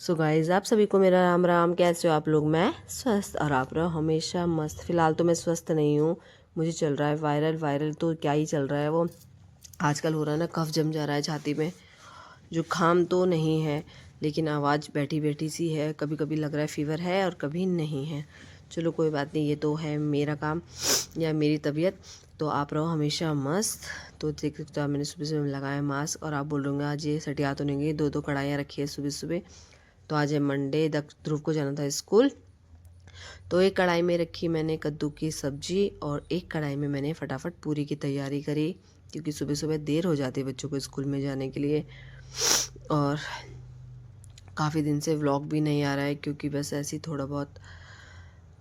So guys आप सभी को मेरा राम राम। कैसे हो आप लोग? मैं स्वस्थ और आप रहो हमेशा मस्त। फिलहाल तो मैं स्वस्थ नहीं हूँ, मुझे चल रहा है वायरल तो क्या ही चल रहा है वो आजकल हो रहा है ना, कफ जम जा रहा है छाती में। जुकाम तो नहीं है लेकिन आवाज़ बैठी बैठी सी है, कभी कभी लग रहा है फीवर है और कभी नहीं है। चलो कोई बात नहीं, ये तो है मेरा काम या मेरी तबीयत। तो आप रहो हमेशा मस्त। तो देख सकते हो मैंने सुबह सुबह लगाया मास्क, और आप बोल रहे आज ये सटिया तो नहीं गई, दो कढ़ाइयाँ रखी है सुबह सुबह। तो आज है मंडे, ध्रुव को जाना था स्कूल। तो एक कढ़ाई में रखी मैंने कद्दू की सब्जी और एक कढ़ाई में मैंने फटाफट पूरी की तैयारी करी, क्योंकि सुबह सुबह देर हो जाती है बच्चों को स्कूल में जाने के लिए। और काफ़ी दिन से व्लॉग भी नहीं आ रहा है, क्योंकि बस ऐसे ही थोड़ा बहुत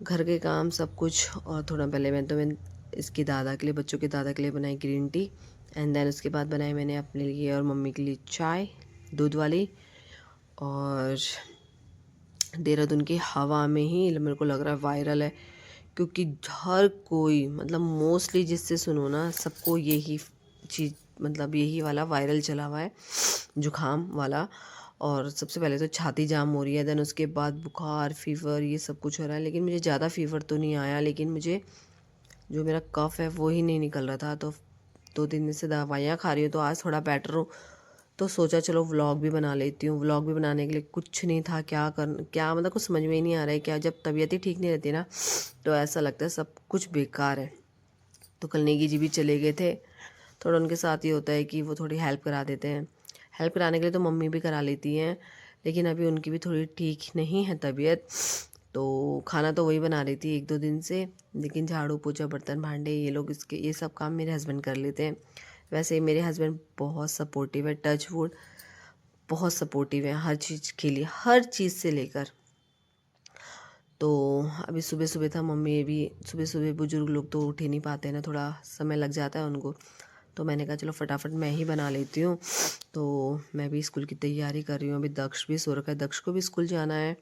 घर के काम सब कुछ। और थोड़ा पहले मैं इसकी दादा के लिए, बच्चों के दादा के लिए बनाई ग्रीन टी, एंड देन उसके बाद बनाई मैंने अपने लिए और मम्मी के लिए चाय दूध वाली। और देहरादून की हवा में ही मेरे को लग रहा है वायरल है, क्योंकि हर कोई मतलब मोस्टली जिससे सुनो ना, सबको यही चीज़ मतलब यही वाला वायरल चला हुआ है, जुकाम वाला। और सबसे पहले तो छाती जाम हो रही है, देन उसके बाद बुखार फीवर ये सब कुछ हो रहा है। लेकिन मुझे ज़्यादा फीवर तो नहीं आया, लेकिन मुझे जो मेरा कफ़ है वो ही नहीं निकल रहा था। तो 2-3 दिन से दवाइयाँ खा रही हूँ, तो आज थोड़ा बेटर हूँ। तो सोचा चलो व्लॉग भी बना लेती हूँ। व्लॉग भी बनाने के लिए कुछ नहीं था, क्या मतलब कुछ समझ में ही नहीं आ रहा है क्या। जब तबीयत ही ठीक नहीं रहती ना, तो ऐसा लगता है सब कुछ बेकार है। तो कल नेगी जी भी चले गए थे, थोड़ा उनके साथ ही होता है कि वो थोड़ी हेल्प करा देते हैं। हेल्प कराने के लिए तो मम्मी भी करा लेती हैं, लेकिन अभी उनकी भी थोड़ी ठीक नहीं है तबीयत। तो खाना तो वही बना रही थी 1-2 दिन से, लेकिन झाड़ू पोछा बर्तन भांडे ये सब काम मेरे हस्बैंड कर लेते हैं। वैसे मेरे हस्बैंड बहुत सपोर्टिव है, टच वुड, बहुत सपोर्टिव है हर चीज़ के लिए, हर चीज़ से लेकर। तो अभी सुबह सुबह था, मम्मी भी सुबह सुबह, बुजुर्ग लोग तो उठ ही नहीं पाते ना, थोड़ा समय लग जाता है उनको। तो मैंने कहा चलो फटाफट मैं ही बना लेती हूँ। तो मैं भी स्कूल की तैयारी कर रही हूँ। अभी दक्ष भी सो रखा है, दक्ष को भी स्कूल जाना है,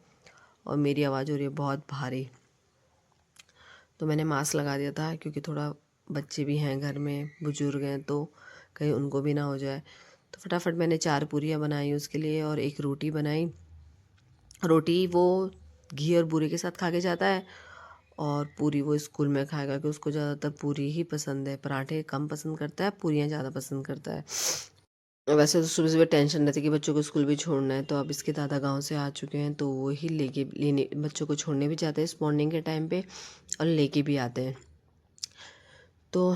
और मेरी आवाज़ हो रही है बहुत भारी। तो मैंने मास्क लगा दिया था, क्योंकि थोड़ा बच्चे भी हैं घर में, बुजुर्ग हैं, तो कहीं उनको भी ना हो जाए। तो फटाफट मैंने 4 पूरियाँ बनाई उसके लिए, और एक रोटी बनाई। रोटी वो घी और बूरे के साथ खा के जाता है, और पूरी वो स्कूल में खाएगा, कि उसको ज़्यादातर पूरी ही पसंद है, पराठे कम पसंद करता है, पूरियाँ ज़्यादा पसंद करता है। वैसे तो सुबह सुबह टेंशन रहती है कि बच्चों को स्कूल भी छोड़ना है। तो अब इसके दादा गांव से आ चुके हैं, तो वो ही लेने बच्चों को छोड़ने भी जाते हैं इस मॉर्निंग के टाइम पे, और लेके भी आते हैं। तो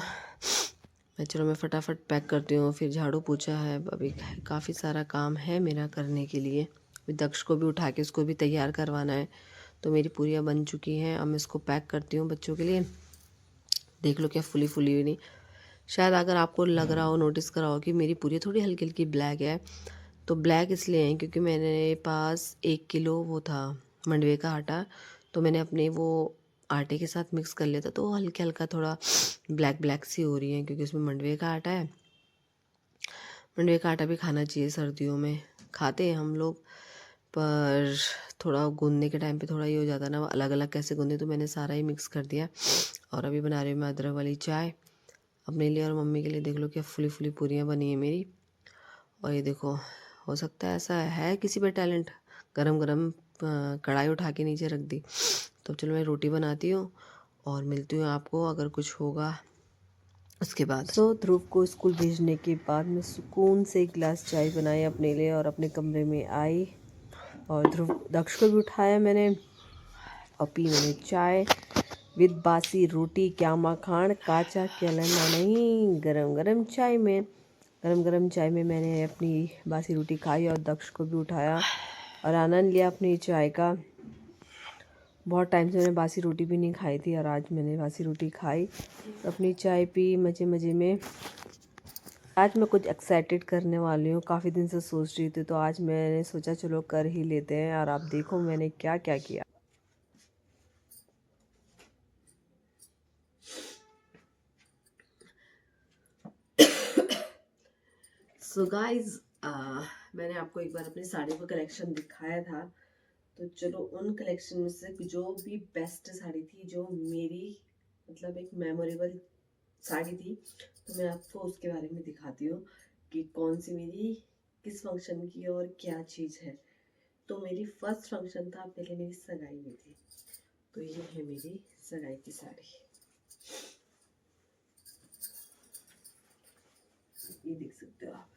मैं फटाफट पैक करती हूँ, फिर झाड़ू पोछा है, अभी काफ़ी सारा काम है मेरा करने के लिए। अभी दक्ष को भी उठा के उसको भी तैयार करवाना है। तो मेरी पूरियाँ बन चुकी हैं, अब मैं इसको पैक करती हूँ बच्चों के लिए। देख लो क्या फुली फुली हुई नहीं। शायद अगर आपको लग रहा हो, नोटिस करा हो कि मेरी पूरी थोड़ी हल्की हल्की ब्लैक है, तो ब्लैक इसलिए है क्योंकि मेरे पास 1 किलो वो था मंडवे का आटा। तो मैंने अपने वो आटे के साथ मिक्स कर लिया था, तो हल्का हल्का थोड़ा ब्लैक ब्लैक सी हो रही है, क्योंकि उसमें मंडवे का आटा है। मंडवे का आटा भी खाना चाहिए, सर्दियों में खाते हैं हम लोग, पर थोड़ा गूंदने के टाइम पे थोड़ा ये हो जाता है ना, अलग अलग कैसे गूंदे। तो मैंने सारा ही मिक्स कर दिया, और अभी बना रही हूँ मैं अदरक वाली चाय अपने लिए और मम्मी के लिए। देख लो क्या फुली फुली पूरियाँ बनी है मेरी। और ये देखो, हो सकता है ऐसा है किसी पे टैलेंट, गरम गरम कढ़ाई उठा के नीचे रख दी। तो चलो मैं रोटी बनाती हूँ, और मिलती हूँ आपको अगर कुछ होगा उसके बाद। ध्रुव को स्कूल भेजने के बाद मैं सुकून से एक गिलास चाय बनाई अपने लिए, और अपने कमरे में आई, और दक्ष को भी उठाया मैंने, और पी मैंने चाय विद बासी रोटी। क्या मखान काचा क्या लना नहीं, गरम गरम चाय में, गरम गरम चाय में मैंने अपनी बासी रोटी खाई, और दक्ष को भी उठाया और आनंद लिया अपनी चाय का। बहुत टाइम से मैंने बासी रोटी भी नहीं खाई थी, और आज मैंने बासी रोटी खाई, अपनी चाय पी मज़े मज़े में। आज मैं कुछ एक्साइटेड करने वाली हूँ, काफ़ी दिन से सोच रही थी, तो आज मैंने सोचा चलो कर ही लेते हैं। और आप देखो मैंने क्या क्या किया। सो गाइज, मैंने आपको एक बार अपनी साड़ी का कलेक्शन दिखाया था, तो चलो उन कलेक्शन में से जो भी बेस्ट साड़ी थी, जो मेरी मतलब एक मेमोरेबल साड़ी थी, तो मैं आपको उसके बारे में दिखाती हूँ कि कौन सी मेरी किस फंक्शन की और क्या चीज़ है। तो मेरी फर्स्ट फंक्शन था, पहले मेरी सगाई में थी। तो ये है मेरी सगाई की साड़ी, ये देख सकते हो आप।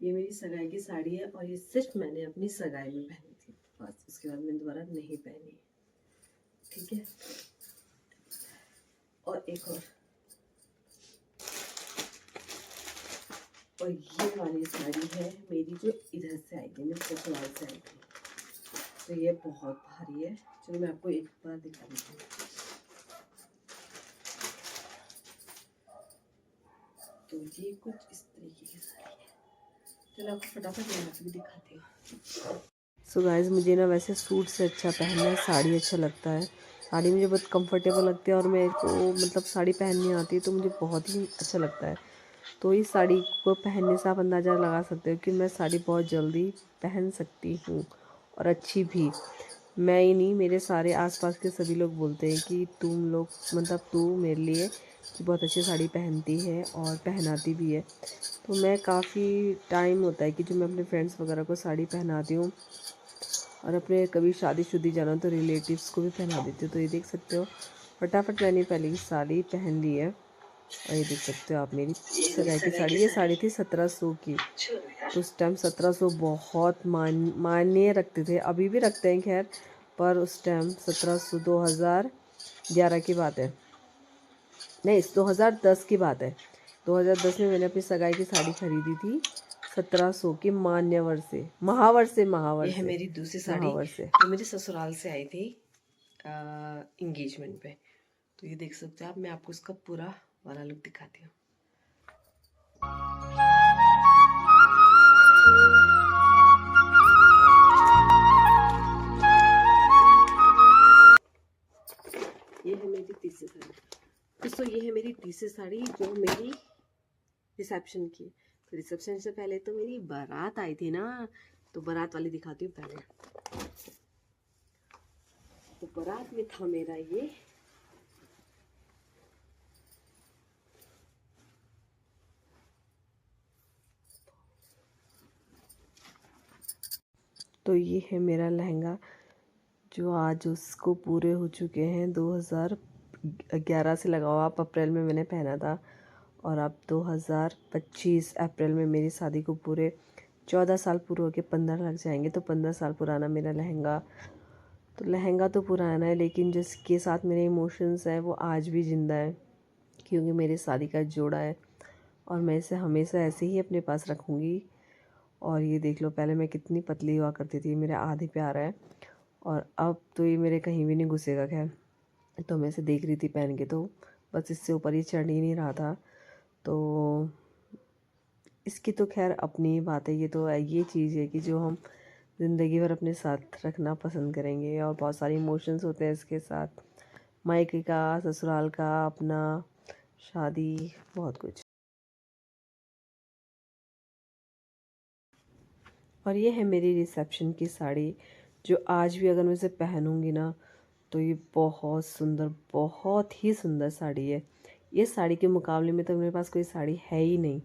ये मेरी सगाई की साड़ी है और ये सिर्फ मैंने अपनी सगाई में पहनी थी, बस उसके बाद मैंने दोबारा नहीं पहनी। ठीक है, और एक और ये वाली साड़ी है मेरी जो इधर से आई थी, मेरे ससुराल से आई थी। तो ये बहुत भारी है, चलो मैं आपको एक बार दिखा देती हूँ। तो ये कुछ इस तरीके की साड़ी है, चलो आपको फटाफट यहाँ से भी दिखाती हूँ। सो गाइस, मुझे ना वैसे सूट से अच्छा पहनना है, साड़ी अच्छा लगता है। साड़ी मुझे बहुत कंफर्टेबल लगती है और मेरे को मतलब साड़ी पहननी आती है तो मुझे बहुत ही अच्छा लगता है। तो इस साड़ी को पहनने से आप अंदाज़ा लगा सकते हो कि मैं साड़ी बहुत जल्दी पहन सकती हूँ और अच्छी भी। मैं ही नहीं, मेरे सारे आसपास के सभी लोग बोलते हैं कि तुम लोग मतलब तू मेरे लिए कि बहुत अच्छी साड़ी पहनती है और पहनाती भी है। तो मैं काफ़ी टाइम होता है कि जो मैं अपने फ्रेंड्स वगैरह को साड़ी पहनाती हूँ और अपने कभी शादीशुदी जाना तो रिलेटिव्स को भी पहना देती हूँ। तो ये देख सकते हो फटाफट मैंने पहले की साड़ी पहन ली है और ये देख सकते हो आप मेरी सगाई की साड़ी। ये साड़ी थी 1700 की। तो उस टाइम 1700 बहुत मायने रखते थे, अभी भी रखते हैं खैर, पर उस टाइम 1700 2011 की बात है, नहीं 2010 की बात है। 2010 में मैंने अपनी सगाई की साड़ी खरीदी थी 1700 की मान्यवर से, महावर ये है मेरी दूसरी साड़ी, महावर से जो मेरे ससुराल से आई थी इंगेजमेंट पे। तो ये देख सकते हो आप, मैं आपको इसका पूरा वाला लुक दिखाती हूँ। ये है मेरी तीसरी साड़ी। दोस्तों ये है मेरी तीसरी साड़ी जो मेरी रिसेप्शन की। तो रिसेप्शन से पहले तो मेरी बारात आई थी ना, तो बारात वाली दिखाती हूँ पहले। तो बारात में था मेरा ये तो ये है मेरा लहंगा जो आज उसको पूरे हो चुके हैं 2011 से लगाओ आप, अप्रैल में मैंने पहना था और अब 2025 अप्रैल में मेरी शादी को पूरे 14 साल पूरे होके 15 लग जाएंगे। तो 15 साल पुराना मेरा लहंगा। तो लहंगा तो पुराना है लेकिन जिसके साथ मेरे इमोशंस हैं वो आज भी ज़िंदा है, क्योंकि मेरी शादी का जोड़ा है और मैं इसे हमेशा ऐसे ही अपने पास रखूँगी। और ये देख लो, पहले मैं कितनी पतली हुआ करती थी, मेरे आधे पे आ रहा है और अब तो ये मेरे कहीं भी नहीं घुसेगा। खैर, तो मैं इसे देख रही थी पहन के, तो बस इससे ऊपर ये चढ़ ही नहीं रहा था। तो इसकी तो खैर अपनी बात है, ये तो ये चीज़ है कि जो हम ज़िंदगी भर अपने साथ रखना पसंद करेंगे और बहुत सारे इमोशंस होते हैं इसके साथ, मायके का, ससुराल का, अपना, शादी, बहुत कुछ। और ये है मेरी रिसेप्शन की साड़ी जो आज भी अगर मैं इसे पहनूंगी ना तो ये बहुत सुंदर, बहुत ही सुंदर साड़ी है। ये साड़ी के मुकाबले में तो मेरे पास कोई साड़ी है ही नहीं।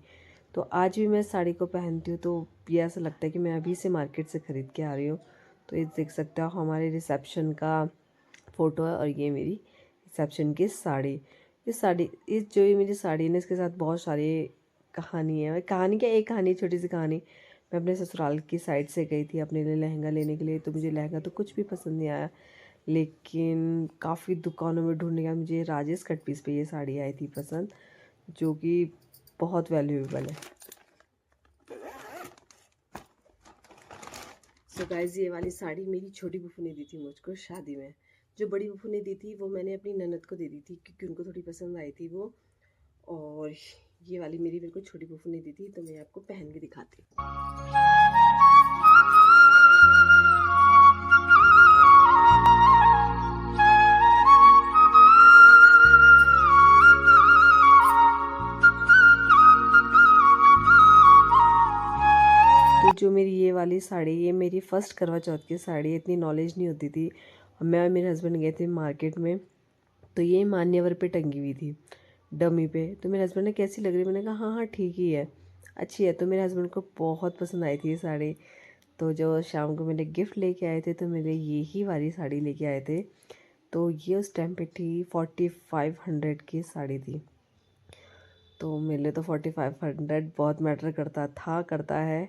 तो आज भी मैं साड़ी को पहनती हूँ तो ये ऐसा लगता है कि मैं अभी से मार्केट से ख़रीद के आ रही हूँ। तो ये देख सकते हो हमारे रिसेप्शन का फ़ोटो है और ये मेरी रिसेप्शन की साड़ी। ये मेरी साड़ी है ना, इसके साथ बहुत सारी कहानी है। कहानी क्या, एक कहानी, छोटी सी कहानी। मैं अपने ससुराल की साइड से गई थी अपने लिए लहंगा लेने के लिए, तो मुझे लहंगा तो कुछ भी पसंद नहीं आया, लेकिन काफ़ी दुकानों में ढूंढने के बाद मुझे राजेश कट पीस पे ये साड़ी आई थी पसंद, जो कि बहुत वैल्यूएबल है। सो गाइस, ये वाली साड़ी मेरी छोटी फूफू ने दी थी मुझको शादी में। जो बड़ी फूफू ने दी थी वो मैंने अपनी ननद को दे दी थी क्योंकि उनको थोड़ी पसंद आई थी वो। और ये वाली मेरे को छोटी फूफू ने दी थी, तो मैं आपको पहन के दिखाती हूँ। तो जो मेरी ये वाली साड़ी, ये मेरी फ़र्स्ट करवा चौथ की साड़ी है। इतनी नॉलेज नहीं होती थी। मैं और मेरे हस्बैंड गए थे मार्केट में, तो ये मान्यवर पे टंगी हुई थी। डमी पे। तो मेरे हस्बैंड ने कैसी लग रही, मैंने कहा हाँ हाँ ठीक ही है, अच्छी है। तो मेरे हस्बैंड को बहुत पसंद आई थी ये साड़ी। तो जो शाम को मेरे गिफ्ट लेके आए थे तो मेरे यही वाली साड़ी लेके आए थे। तो ये उस टाइम पे थी 4500 की साड़ी थी। तो मेरे लिए तो 4500 बहुत मैटर करता था, करता है।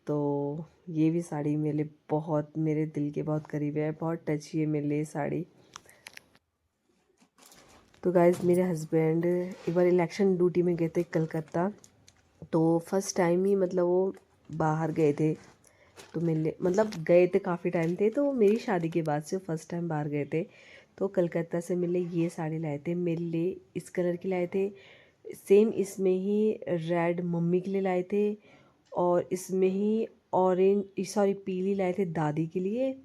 तो ये भी साड़ी मेरे लिए बहुत, मेरे दिल के बहुत करीब है, बहुत टची है मेरे लिए साड़ी। तो गाइज़ मेरे हस्बैंड एक बार इलेक्शन ड्यूटी में गए थे कलकत्ता। तो फर्स्ट टाइम ही मतलब वो बाहर गए थे। तो मेरे मतलब गए थे काफ़ी टाइम थे, तो मेरी शादी के बाद से फर्स्ट टाइम बाहर गए थे। तो कलकत्ता से मेरे लिए ये साड़ी लाए थे, मेरे लिए इस कलर की लाए थे। सेम इसमें ही रेड मम्मी के लिए लाए थे, और इसमें ही ऑरेंज सॉरी पीली लाए थे दादी के लिए,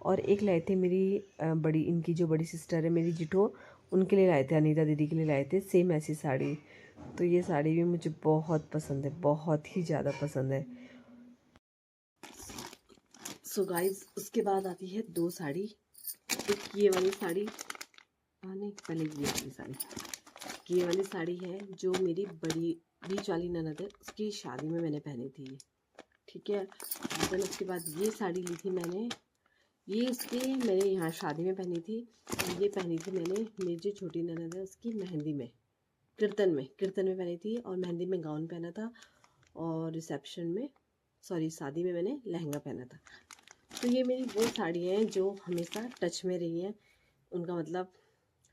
और एक लाए थे मेरी बड़ी, इनकी जो बड़ी सिस्टर है मेरी जिठो, उनके लिए लाए थे, अनीता दीदी के लिए लाए थे सेम ऐसी साड़ी। तो ये साड़ी भी मुझे बहुत पसंद है, बहुत ही ज़्यादा पसंद है। सो गाइज उसके बाद आती है दो साड़ी। एक ये वाली साड़ी, नहीं पहले ये वाली साड़ी, ये वाली साड़ी है जो मेरी बड़ी बीच वाली ननद है, उसकी शादी में मैंने पहनी थी, ठीक है। देन उसके बाद ये साड़ी ली थी मैंने, ये इसके मैंने यहाँ शादी में पहनी थी। ये पहनी थी मैंने मेरी जो छोटी ननद है उसकी मेहंदी में, कीर्तन में पहनी थी, और मेहंदी में गाउन पहना था, और रिसेप्शन में सॉरी शादी में मैंने लहंगा पहना था। तो ये मेरी वो साड़ियाँ हैं जो हमेशा टच में रही हैं। उनका मतलब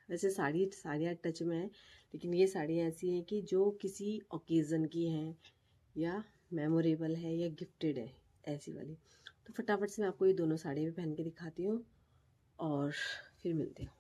वैसे साड़ियाँ टच में हैं, लेकिन ये साड़ियाँ ऐसी हैं कि जो किसी ओकेज़न की हैं, या मेमोरेबल है, या गिफ्टेड है, ऐसी वाली। तो फटाफट से मैं आपको ये दोनों साड़ियाँ भी पहन के दिखाती हूँ और फिर मिलते हैं।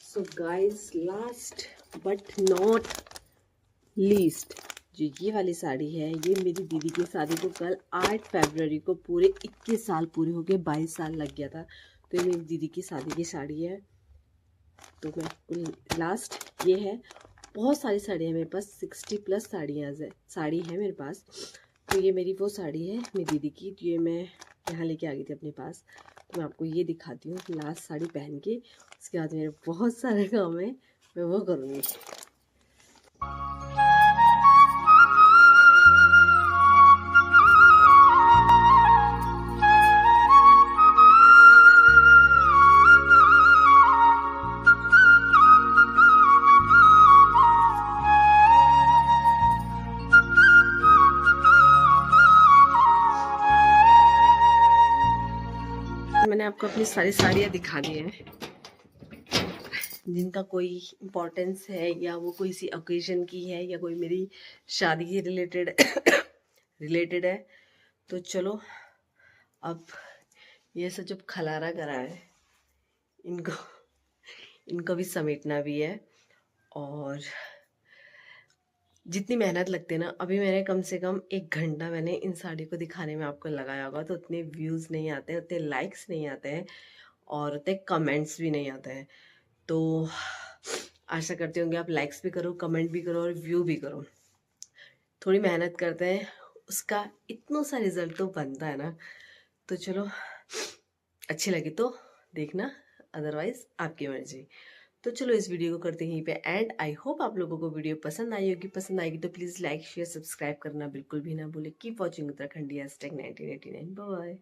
So guys last but not least, जो ये वाली साड़ी है, ये मेरी दीदी की शादी को कल 8 फरवरी को पूरे 21 साल पूरे हो गए, 22 साल लग गया था। तो ये मेरी दीदी की शादी की साड़ी है। तो मैं लास्ट ये है, बहुत सारी साड़ियाँ मेरे पास, 60+ साड़ी है मेरे पास। तो ये मेरी वो साड़ी है मेरी दीदी की, ये मैं यहाँ लेके आ गई थी अपने पास। तो मैं आपको ये दिखाती हूँ लास्ट साड़ी पहन के, उसके बाद मेरे बहुत सारे काम है, मैं वो करूँगी। मैंने आपको अपनी सारी साड़ियाँ दिखा दी हैं, जिनका कोई इम्पोर्टेंस है, या वो कोई सी ओकेजन की है, या कोई मेरी शादी के रिलेटेड है। तो चलो अब ये सब जब खलारा करा है, इनको भी समेटना भी है। और जितनी मेहनत लगती है ना, अभी मैंने कम से कम 1 घंटा मैंने इन साड़ी को दिखाने में आपको लगाया होगा, तो उतने व्यूज़ नहीं आते हैं, उतने लाइक्स नहीं आते हैं, और उतने कमेंट्स भी नहीं आते हैं। तो आशा करती हूँ कि आप लाइक्स भी करो, कमेंट भी करो, और व्यू भी करो। थोड़ी मेहनत करते हैं, उसका इतना सा रिजल्ट तो बनता है ना। तो चलो, अच्छी लगी तो देखना, अदरवाइज आपकी मर्जी। तो चलो इस वीडियो को करते हैं यहीं पे एंड। आई होप आप लोगों को वीडियो पसंद आई होगी। पसंद आएगी तो प्लीज़ लाइक शेयर सब्सक्राइब करना बिल्कुल भी ना भूले। Keep watching Uttarakhandi #1989। बाय।